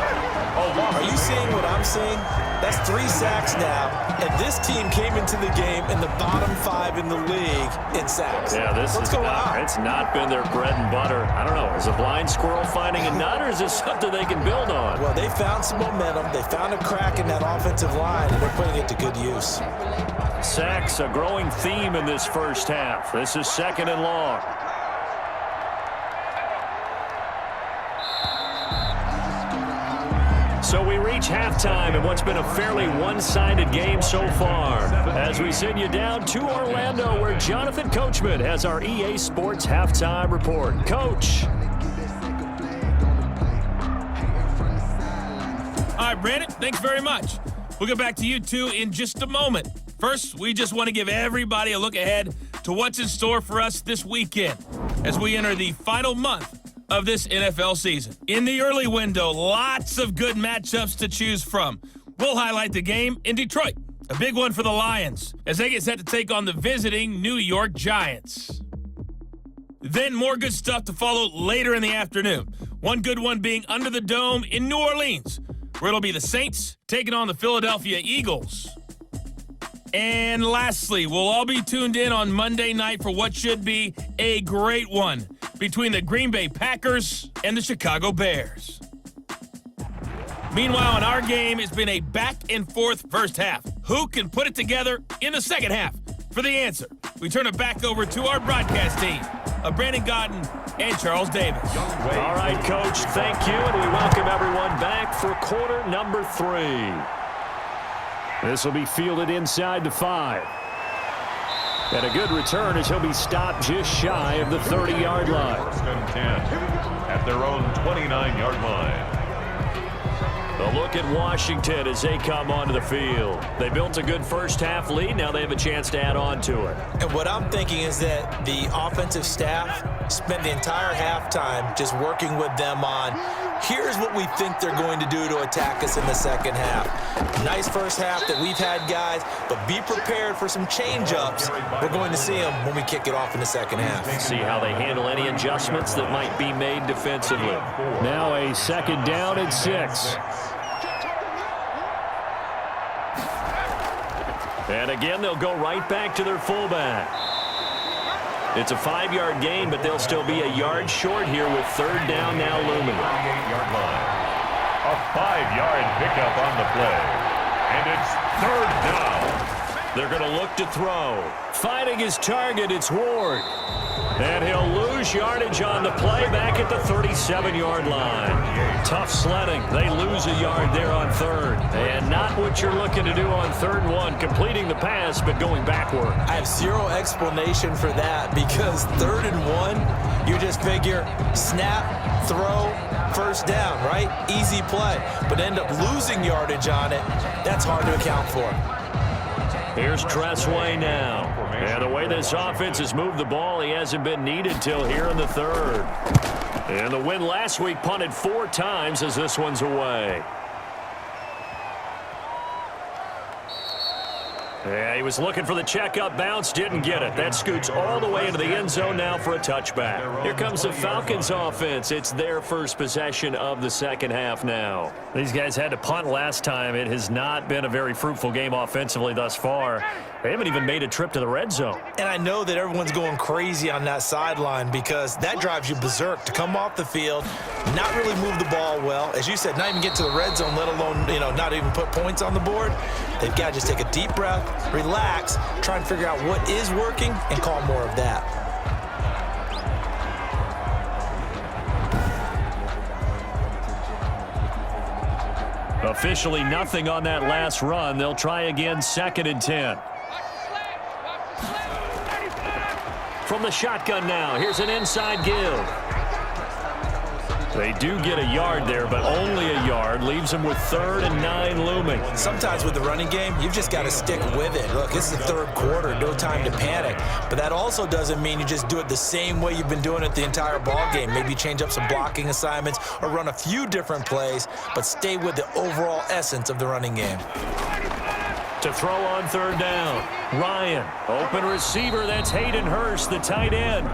Are you seeing what I'm seeing? That's 3 sacks now, and this team came into the game in the bottom 5 in the league in sacks. Yeah, What's going on? It's not been their bread and butter. I don't know. Is a blind squirrel finding a nut, or is this something they can build on? Well, they found some momentum. They found a crack in that offensive line, and they're putting it to good use. Sacks, a growing theme in this first half. This is 2nd and long. So we reach halftime in what's been a fairly one-sided game so far, as we send you down to Orlando, where Jonathan Coachman has our EA Sports Halftime Report. Coach. All right, Brandon, thanks very much. We'll get back to you two in just a moment. First, we just want to give everybody a look ahead to what's in store for us this weekend as we enter the final month of this NFL season. In the early window, lots of good matchups to choose from. We'll highlight the game in Detroit, a big one for the Lions, as they get set to take on the visiting New York Giants. Then more good stuff to follow later in the afternoon. One good one being under the dome in New Orleans, where it'll be the Saints taking on the Philadelphia Eagles. And lastly, we'll all be tuned in on Monday night for what should be a great one between the Green Bay Packers and the Chicago Bears. Meanwhile, in our game, it's been a back-and-forth first half. Who can put it together in the second half? For the answer, we turn it back over to our broadcast team of Brandon Gaudin and Charles Davis. All right, Coach, thank you, and we welcome everyone back for quarter number 3. This will be fielded inside the 5. And a good return as he'll be stopped just shy of the 30-yard line. First and 10 at their own 29-yard line. A look at Washington as they come onto the field. They built a good first-half lead. Now they have a chance to add on to it. And what I'm thinking is that the offensive staff spent the entire halftime just working with them on, here's what we think they're going to do to attack us in the second half. Nice first half that we've had, guys, but be prepared for some change-ups. We're going to see them when we kick it off in the second half. See how they handle any adjustments that might be made defensively. Now a second down and 6. And again, they'll go right back to their fullback. It's a 5-yard gain, but they'll still be a yard short here with third down now looming. 28-yard line. A 5-yard pickup on the play. And it's third down. They're going to look to throw. Finding his target, it's Ward. And he'll lose yardage on the play back at the 37-yard line. Tough sledding. They lose a yard there on third. And not what you're looking to do on 3rd and 1, completing the pass but going backward. I have zero explanation for that because 3rd and 1, you just figure snap, throw, first down, right? Easy play. But end up losing yardage on it. That's hard to account for. Here's Tressway now. And the way this offense has moved the ball, he hasn't been needed till here in the 3rd. And the win last week punted 4 times as this one's away. Yeah, he was looking for the checkup bounce, didn't get it. That scoots all the way into the end zone now for a touchback. Here comes the Falcons offense. It's their first possession of the second half now. These guys had to punt last time. It has not been a very fruitful game offensively thus far. They haven't even made a trip to the red zone. And I know that everyone's going crazy on that sideline because that drives you berserk to come off the field, not really move the ball well. As you said, not even get to the red zone, let alone, not even put points on the board. They've got to just take a deep breath, relax, try and figure out what is working and call more of that. Officially nothing on that last run. They'll try again, 2nd and 10. From the shotgun now, here's an inside give. They do get a yard there, but only a yard. Leaves them with 3rd and 9 looming. Sometimes with the running game, you've just got to stick with it. Look, this is the 3rd quarter, no time to panic. But that also doesn't mean you just do it the same way you've been doing it the entire ball game. Maybe change up some blocking assignments or run a few different plays, but stay with the overall essence of the running game. To throw on 3rd down. Ryan, open receiver. That's Hayden Hurst, the tight end.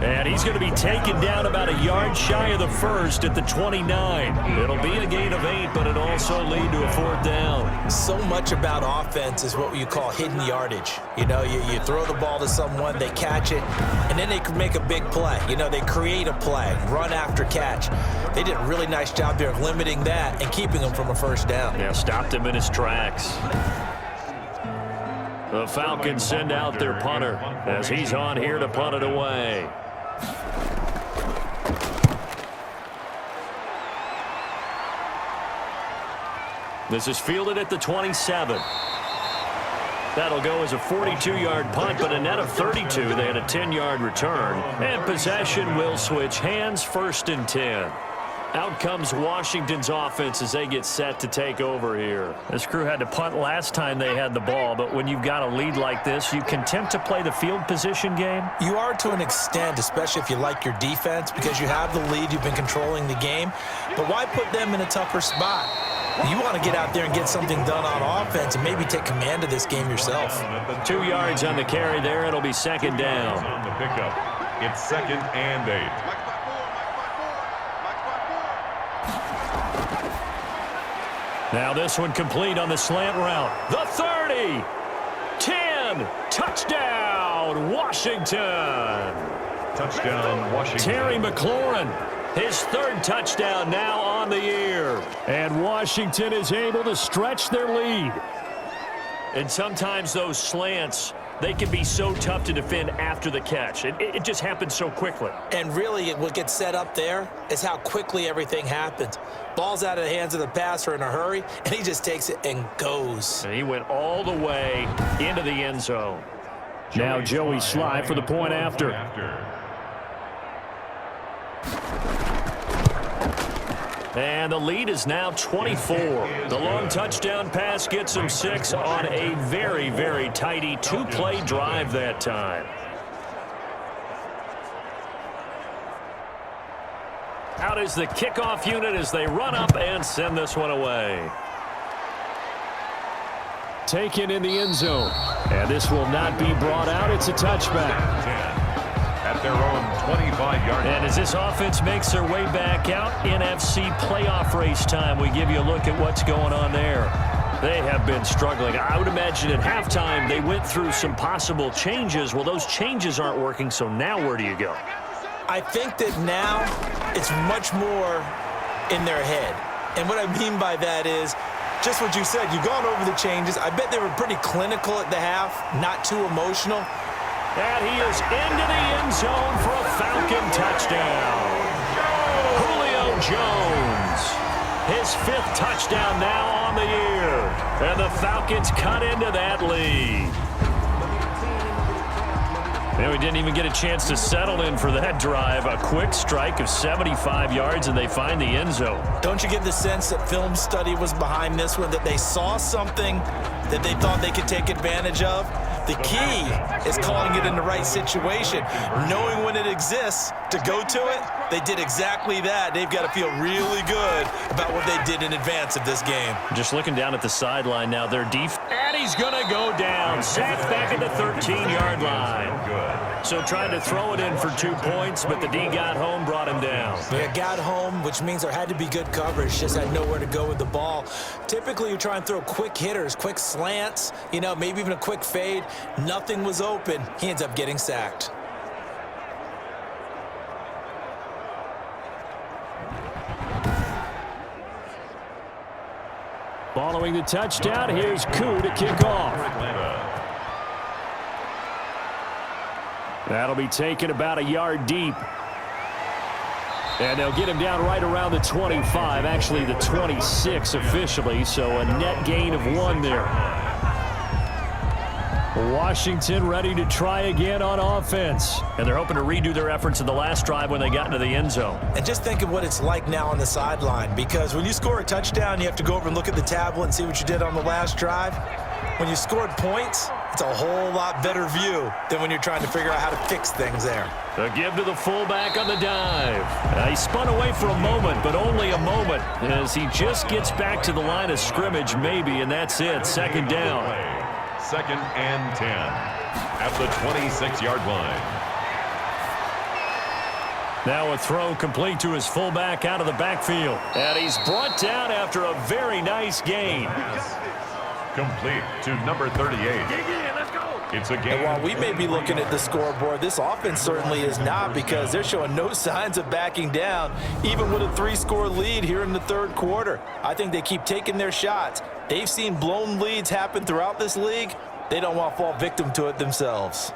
And he's going to be taken down about a yard shy of the 1st at the 29. It'll be a gain of 8, but it'll also lead to a 4th down. So much about offense is what you call hidden yardage. You throw the ball to someone, they catch it, and then they can make a big play. They create a play, run after catch. They did a really nice job there of limiting that and keeping him from a 1st down. Yeah, stopped him in his tracks. The Falcons send out their punter as he's on here to punt it away. This is fielded at the 27. That'll go as a 42-yard punt, but a net of 32. They had a 10-yard return. And possession will switch hands, 1st and 10. Out comes Washington's offense as they get set to take over here. This crew had to punt last time they had the ball, but when you've got a lead like this, you can tempt to play the field position game. You are to an extent, especially if you like your defense, because you have the lead, you've been controlling the game. But why put them in a tougher spot? You want to get out there and get something done on offense and maybe take command of this game yourself. 2 yards on the carry there. It'll be 2nd down. On the pickup, it's 2nd and 8. Now this one complete on the slant route. The 30, 10, touchdown, Washington. Touchdown, Washington. Terry McLaurin, his 3rd touchdown now on the year. And Washington is able to stretch their lead. And sometimes those slants they can be so tough to defend after the catch. It just happens so quickly. And really, what gets set up there is how quickly everything happens. Ball's out of the hands of the passer in a hurry, and he just takes it and goes. And he went all the way into the end zone. Now Joey Slye for the point after. And the lead is now 24. The long touchdown pass gets him 6 on a very, very tidy 2-play drive that time. Out is the kickoff unit as they run up and send this one away. Taken in the end zone. And this will not be brought out. It's a touchback. At their own 25-yard line. And as this offense makes their way back out, NFC playoff race time, we give you a look at what's going on there. They have been struggling. I would imagine at halftime they went through some possible changes. Well, those changes aren't working, so now where do you go? I think that now it's much more in their head. And what I mean by that is just what you said. You've gone over the changes. I bet they were pretty clinical at the half, not too emotional. And he is into the end zone for a Falcon touchdown. Julio Jones, his 5th touchdown now on the year. And the Falcons cut into that lead. And we didn't even get a chance to settle in for that drive. A quick strike of 75 yards, and they find the end zone. Don't you get the sense that film study was behind this one, that they saw something that they thought they could take advantage of? The key is calling it in the right situation, knowing when it exists to go to it. They did exactly that. They've got to feel really good about what they did in advance of this game. Just looking down at the sideline now, their defense. And he's going to go down. Sacked back at the 13-yard line. So trying to throw it in for 2 points, but the D got home, brought him down. Yeah, got home, which means there had to be good coverage. Just had nowhere to go with the ball. Typically, you try and throw quick hitters, quick slants, maybe even a quick fade. Nothing was open. He ends up getting sacked. Following the touchdown, here's Koo to kick off. That'll be taken about a yard deep. And they'll get him down right around the 25, actually the 26 officially, so a net gain of 1 there. Washington ready to try again on offense. And they're hoping to redo their efforts in the last drive when they got into the end zone. And just think of what it's like now on the sideline, because when you score a touchdown, you have to go over and look at the tablet and see what you did on the last drive. When you scored points, it's a whole lot better view than when you're trying to figure out how to fix things there. The give to the fullback on the dive. He spun away for a moment, but only a moment, as he just gets back to the line of scrimmage maybe, and that's it. 2nd down. 2nd and 10 at the 26-yard line. Now a throw complete to his fullback out of the backfield. And he's brought down after a very nice gain. Complete to number 38. It's a game. And while we may be looking at the scoreboard, this offense certainly is not, because they're showing no signs of backing down, even with a 3-score lead here in the 3rd quarter. I think they keep taking their shots. They've seen blown leads happen throughout this league. They don't want to fall victim to it themselves.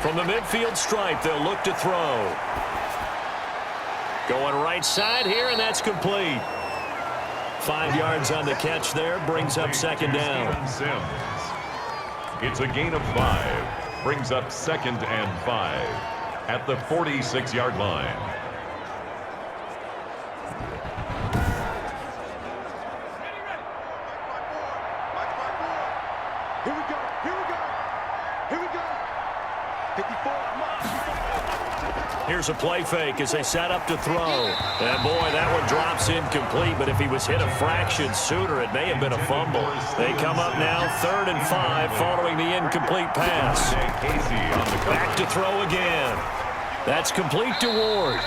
From the midfield stripe, they'll look to throw. Going right side here, and that's complete. 5 yards on the catch there, brings up 2nd down. It's a gain of 5, brings up 2nd and 5 at the 46-yard line. Here we go. Here we go. Here we go. 54. Here's a play fake as they set up to throw. And boy, that one drops incomplete, but if he was hit a fraction sooner, it may have been a fumble. They come up now 3rd and 5 following the incomplete pass. Back to throw again. That's complete to Ward.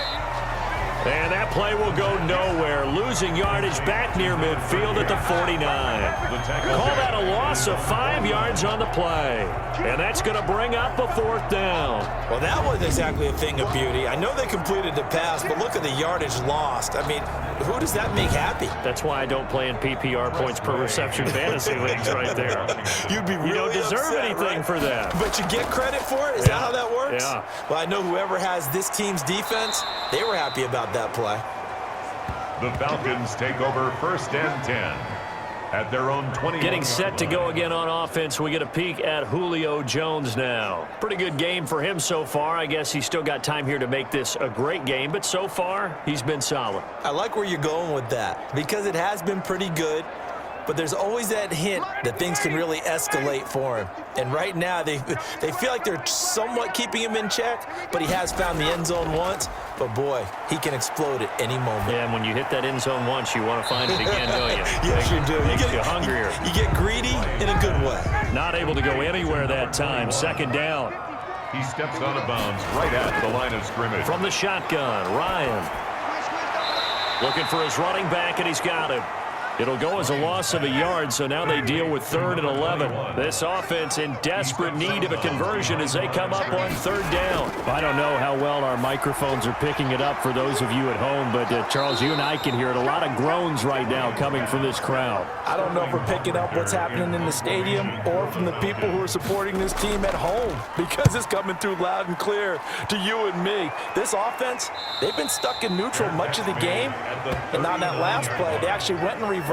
And that play will go nowhere, losing yardage back near midfield at the 49. Call that a loss of 5 yards on the play. And that's going to bring up a 4th down. Well, that wasn't exactly a thing of beauty. I know they completed the pass, but look at the yardage lost. I mean, who does that make happy? That's why I don't play in PPR points per reception fantasy leagues right there. You'd be really You don't deserve upset, anything right? for that. But you get credit for it? Is that how that works? Yeah. Well, I know whoever has this team's defense, they were happy about that play. The Falcons take over 1st and 10 at their own 20. Getting set to go again on offense, we get a peek at Julio Jones now. Pretty good game for him so far. I guess he's still got time here to make this a great game, but so far, he's been solid. I like where you're going with that because it has been pretty good, but there's always that hint that things can really escalate for him. And right now, they feel like they're somewhat keeping him in check, but he has found the end zone once. But, boy, he can explode at any moment. Yeah, and when you hit that end zone once, you want to find it again, don't you? Yes, you do. Makes you hungrier. You get greedy in a good way. Not able to go anywhere that time. 2nd down. He steps out of bounds right at the line of scrimmage. From the shotgun, Ryan. Looking for his running back, and he's got him. It'll go as a loss of a yard, so now they deal with 3rd and 11. This offense in desperate need of a conversion as they come up on 3rd down. I don't know how well our microphones are picking it up for those of you at home, but Charles, you and I can hear it. A lot of groans right now coming from this crowd. I don't know if we're picking up what's happening in the stadium or from the people who are supporting this team at home because it's coming through loud and clear to you and me. This offense, they've been stuck in neutral much of the game, and on that last play, they actually went in reverse.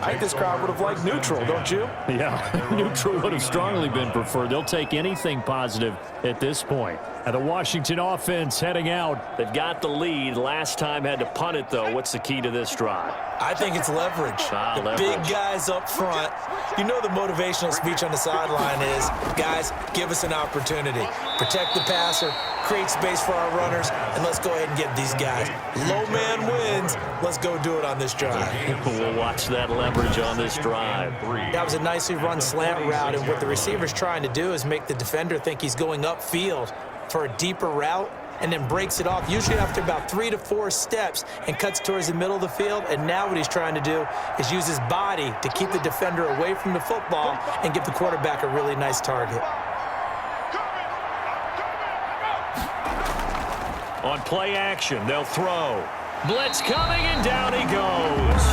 I think this crowd would have liked neutral, don't you? Yeah, neutral would have strongly been preferred. They'll take anything positive at this point. And the Washington offense heading out. They've got the lead. Last time had to punt it, though. What's the key to this drive? I think it's leverage. The Leverage. big guys up front. You know the motivational speech on the sideline is, guys, give us an opportunity. Protect the passer, create space for our runners, and let's go ahead and get these guys. Low man wins. Let's go do it on this drive. We'll watch that leverage on this drive. That was a nicely run slant route, and what the receiver's trying to do is make the defender think he's going upfield for a deeper route and then breaks it off, usually after about 3 to 4 steps, and cuts towards the middle of the field. And now what he's trying to do is use his body to keep the defender away from the football and give the quarterback a really nice target. On play action, they'll throw. Blitz coming, and down he goes.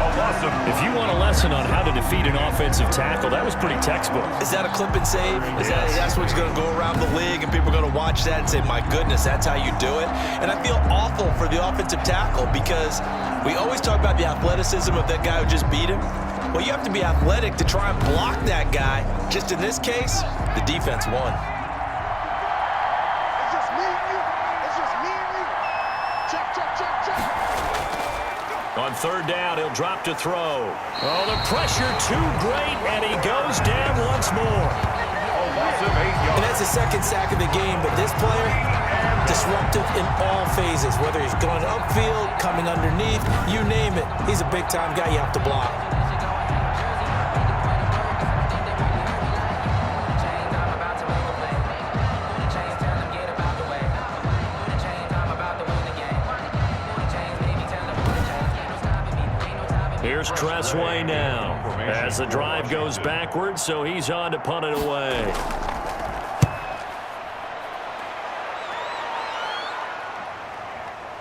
If you want a lesson on how to defeat an offensive tackle, that was pretty textbook. Is that a clip and save? Yes. That's what's going to go around the league, and people are going to watch that and say, my goodness, that's how you do it? And I feel awful for the offensive tackle because we always talk about the athleticism of that guy who just beat him. Well, you have to be athletic to try and block that guy. Just in this case, the defense won. It's just me and you. It's just me and you. Check, check, check, check. On 3rd down, he'll drop to throw. Oh, the pressure too great, and he goes down once more. And that's the 2nd sack of the game, but this player, disruptive in all phases, whether he's going upfield, coming underneath, you name it. He's a big-time guy you have to block. Here's Tressway now as the drive goes backwards, so he's on to punt it away.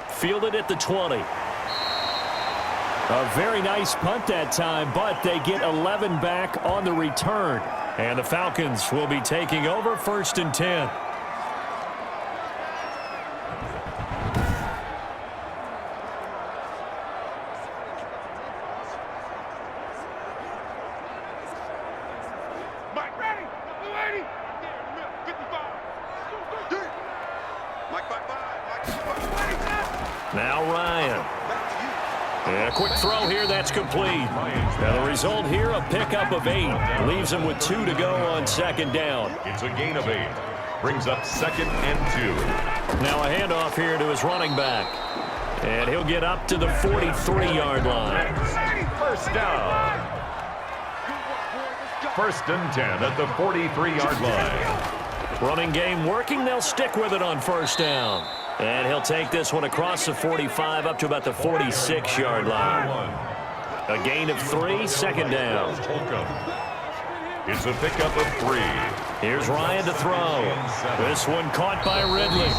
Fielded at the 20. A very nice punt that time, but they get 11 back on the return. And the Falcons will be taking over 1st and 10. Mike, ready? Ready? 55. Mike, 55. Now Ryan. And a quick throw here, that's complete. And the result here, a pickup of 8. Leaves him with 2 to go on 2nd down. It's a gain of 8. Brings up 2nd and 2. Now a handoff here to his running back. And he'll get up to the 43-yard line. 1st down. 1st and 10 at the 43-yard line. Running game working. They'll stick with it on first down. And he'll take this one across the 45 up to about the 46-yard line. A gain of 3, second down. It's a pickup of 3. Here's Ryan to throw. This one caught by Ridley.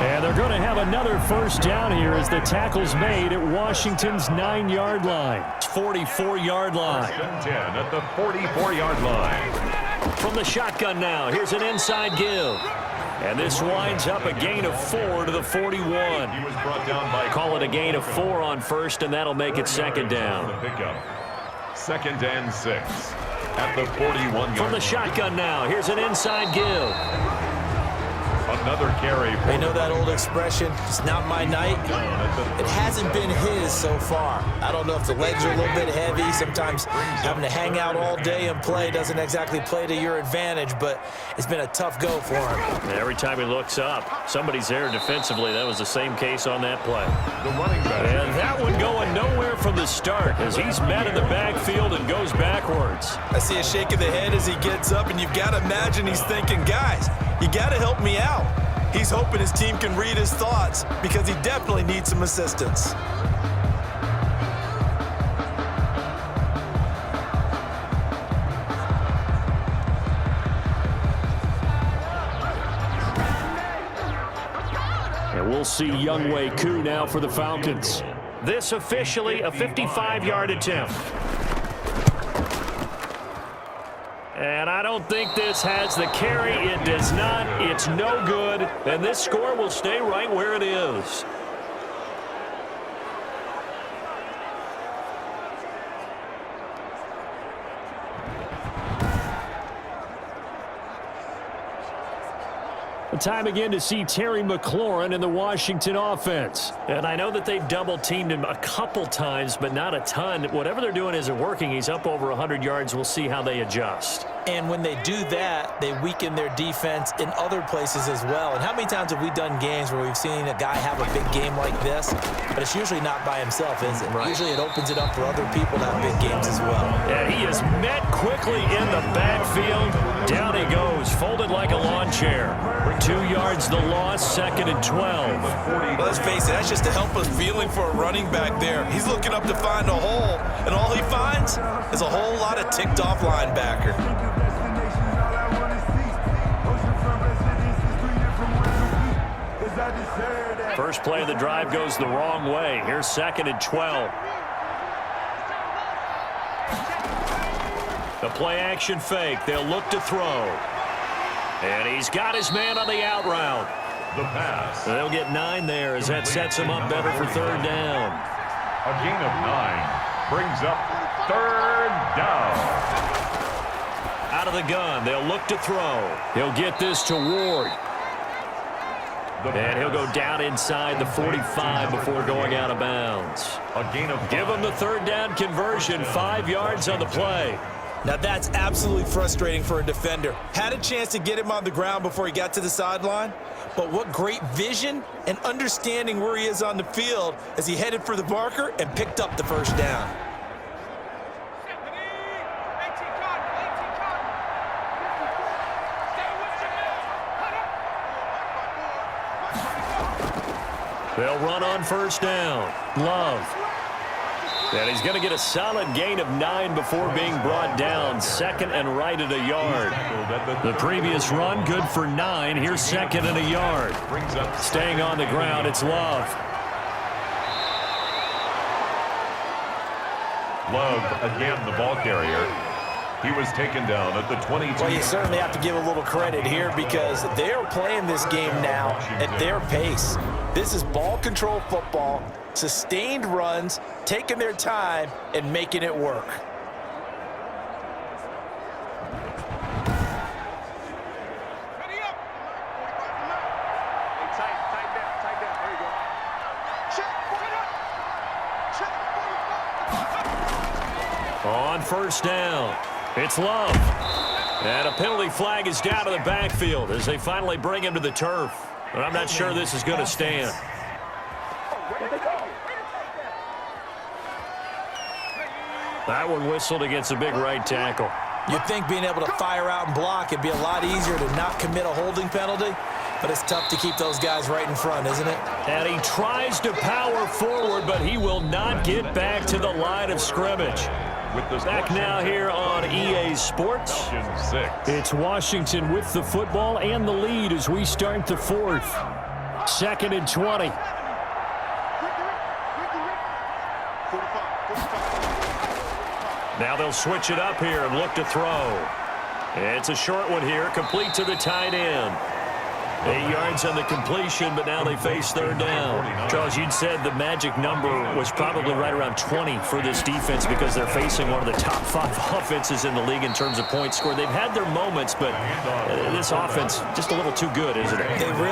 And they're going to have another first down here as the tackle's made at Washington's 9-yard line. 44-yard line. 10 at the 44-yard line. From the shotgun now, here's an inside give. And this winds up a gain of 4 to the 41. He was brought down by Call it a gain of 4 on first, and that'll make it second down. Second and 6 at the 41-yard From the line. shotgun now, here's an inside give. Another carry. They know that old expression, it's not my night. It hasn't been his so far. I don't know if the legs are a little bit heavy. Sometimes having to hang out all day and play doesn't exactly play to your advantage, but it's been a tough go for him. Every time he looks up, somebody's there defensively. That was the same case on that play. The running back. And that one going nowhere from the start as he's met in the backfield and goes backwards. I see a shake of the head as he gets up, and you've got to imagine he's thinking, guys, you got to help me out. He's hoping his team can read his thoughts because he definitely needs some assistance. And we'll see Younghoe Koo now for the Falcons. This officially a 55-yard attempt. And I don't think this has the carry. It does not. It's no good. And this score will stay right where it is. Time again to see Terry McLaurin in the Washington offense. And I know that they've double-teamed him a couple times, but not a ton. Whatever they're doing isn't working. He's up over 100 yards. We'll see how they adjust. And when they do that, they weaken their defense in other places as well. And how many times have we done games where we've seen a guy have a big game like this, but it's usually not by himself, is it? Right. Usually it opens it up for other people to have big games as well. Yeah, he is met quickly in the backfield. Down he goes, folded like a lawn chair. 2 yards the loss, second and 12. Well, let's face it, that's just a helpless feeling for a running back there. He's looking up to find a hole, and all he finds is a whole lot of ticked-off linebacker. First play of the drive goes the wrong way. Here's second and 12. The play action fake. They'll look to throw. And he's got his man on the out route. The pass. They'll get 9 there as that sets him up better for third down. A gain of 9 brings up third down. Out of the gun. They'll look to throw. He'll get this to Ward. And he'll go down inside the 45 before going out of bounds. A gain of 5. Give him the third down conversion. 5 yards on the play. Now that's absolutely frustrating for a defender. Had a chance to get him on the ground before he got to the sideline, but what great vision and understanding where he is on the field as he headed for the marker and picked up the first down. They'll run on first down. Love. And he's going to get a solid gain of 9 before being brought down. Second and right at a yard. The previous run, good for 9. Here's second and a yard. Staying on the ground, it's Love. Love, again, the ball carrier. He was taken down at the 22. Well, you certainly have to give a little credit here because they're playing this game now at their pace. This is ball control football, sustained runs, taking their time, and making it work. On first down, it's Love. And a penalty flag is down to the backfield as they finally bring him to the turf. But I'm not sure this is going to stand. That one whistled against a big right tackle. You'd think being able to fire out and block, it'd be a lot easier to not commit a holding penalty, but it's tough to keep those guys right in front, isn't it? And he tries to power forward, but he will not get back to the line of scrimmage. Back now here on EA Sports. It's Washington with the football and the lead as we start the fourth. 2nd and 20. Now they'll switch it up here and look to throw. It's a short one here, complete to the tight end. 8 yards on the completion, but now they face 3rd down. Charles, you'd said the magic number was probably right around 20 for this defense because they're facing one of the top 5 offenses in the league in terms of points scored. They've had their moments, but this offense just a little too good, isn't it? They really